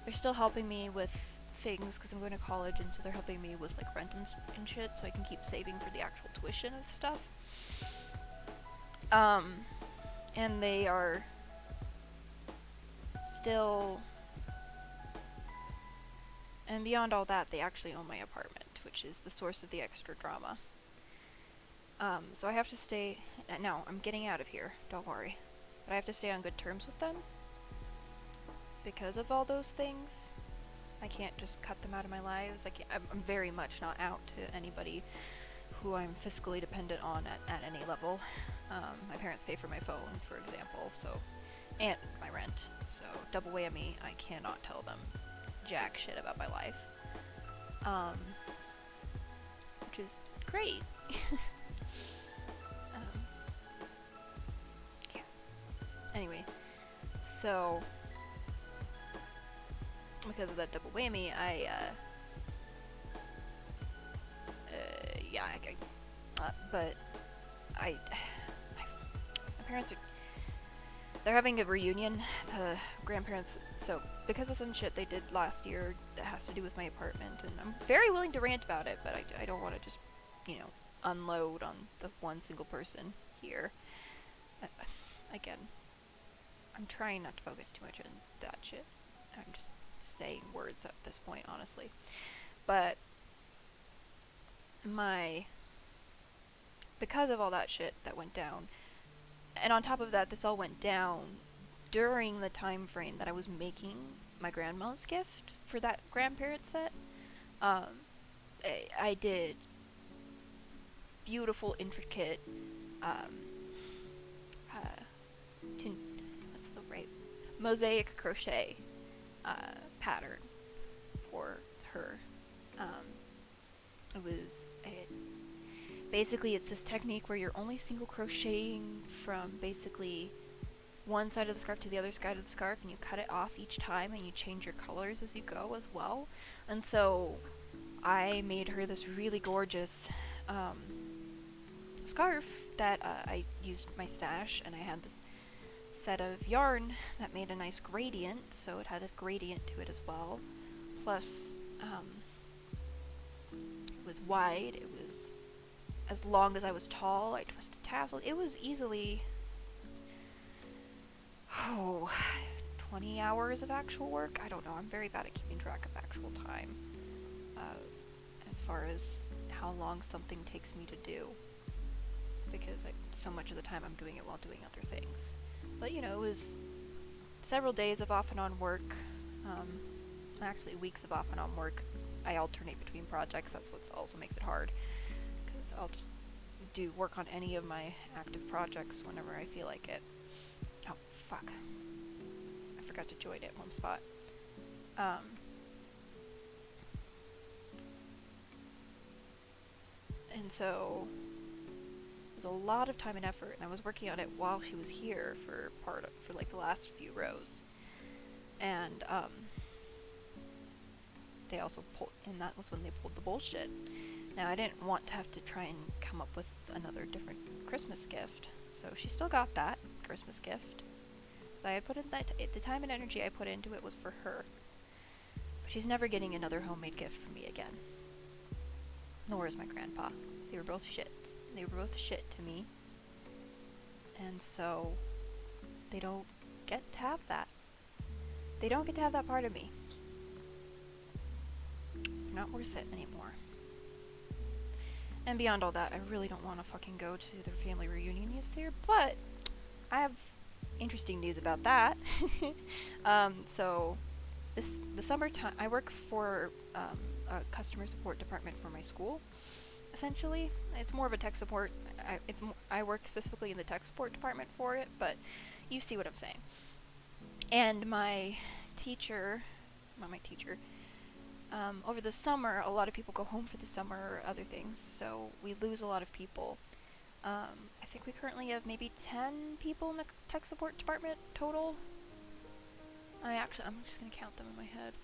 They're still helping me with things because I'm going to college, and so they're helping me with like rent and shit, so I can keep saving for the actual tuition of stuff. And they are still, and beyond all that, they actually own my apartment, which is the source of the extra drama. So I have to stay, no, I'm getting out of here, don't worry. But I have to stay on good terms with them. Because of all those things, I can't just cut them out of my lives. I'm very much not out to anybody who I'm fiscally dependent on at any level. My parents pay for my phone, for example, and my rent. So, double whammy, I cannot tell them jack shit about my life. Which is great. Yeah. Anyway, so because of that double whammy, but my parents they're having a reunion, the grandparents, so because of some shit they did last year that has to do with my apartment, and I'm very willing to rant about it, but I don't want to just, unload on the one single person here. Again, I'm trying not to focus too much on that shit. I'm just saying words at this point, honestly. But because of all that shit that went down, and on top of that, this all went down during the time frame that I was making my grandma's gift for that grandparent set. I did beautiful, intricate, what's the right, mosaic crochet pattern for her. Basically it's this technique where you're only single crocheting from basically one side of the scarf to the other side of the scarf, and you cut it off each time, and you change your colors as you go as well. And so I made her this really gorgeous scarf that I used my stash, and I had this set of yarn that made a nice gradient, so it had a gradient to it as well. Plus, it was wide. It was as long as I was tall. I twisted tassels. It was easily 20 hours of actual work. I don't know. I'm very bad at keeping track of actual time. As far as how long something takes me to do, because so much of the time I'm doing it while doing other things. But it was several days of off and on work, actually weeks of off and on work. I alternate between projects. That's what also makes it hard, because I'll just do work on any of my active projects whenever I feel like it. Oh, fuck. I forgot to join it one spot. And so it was a lot of time and effort, and I was working on it while she was here for like the last few rows. And they also and that was when they pulled the bullshit. Now, I didn't want to have to try and come up with another different Christmas gift, so she still got that Christmas gift. So I had put in the time and energy I put into it was for her. But she's never getting another homemade gift from me again. Nor is my grandpa. They were both shit. They were both shit to me. And so they don't get to have that. They don't get to have that part of me. They're not worth it anymore. And beyond all that, I really don't want to fucking go to their family reunion this year, but I have interesting news about that. So the summertime, I work for a customer support department for my school. Essentially, it's more of a tech support. I work specifically in the tech support department for it, but you see what I'm saying. And my teacher, over the summer, a lot of people go home for the summer or other things, so we lose a lot of people. I think we currently have maybe 10 people in the tech support department total. I'm just gonna count them in my head.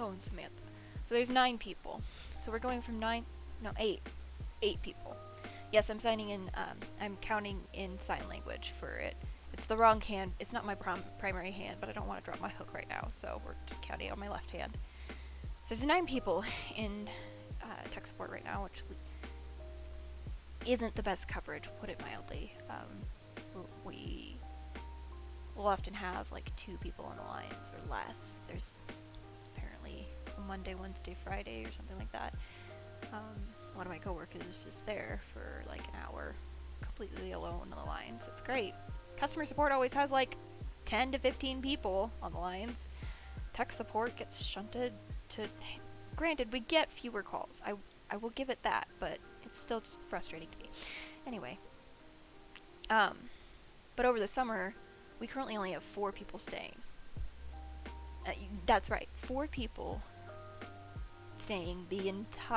And Samantha. So there's 9 people. So we're going from 8 people. Yes, I'm I'm counting in sign language for it. It's the wrong hand. It's not my primary hand, but I don't want to drop my hook right now, so we're just counting on my left hand. So there's 9 people in tech support right now, which isn't the best coverage, put it mildly. We will often have like 2 people on the lines or less. There's apparently a Monday, Wednesday, Friday or something like that. One of my coworkers is just there for like an hour, completely alone on the lines. It's great. Customer support always has like 10 to 15 people on the lines. Tech support gets shunted to... Granted, we get fewer calls. I will give it that, but it's still just frustrating to me. Anyway. But over the summer, we currently only have 4 people staying. That's right, 4 people staying the entire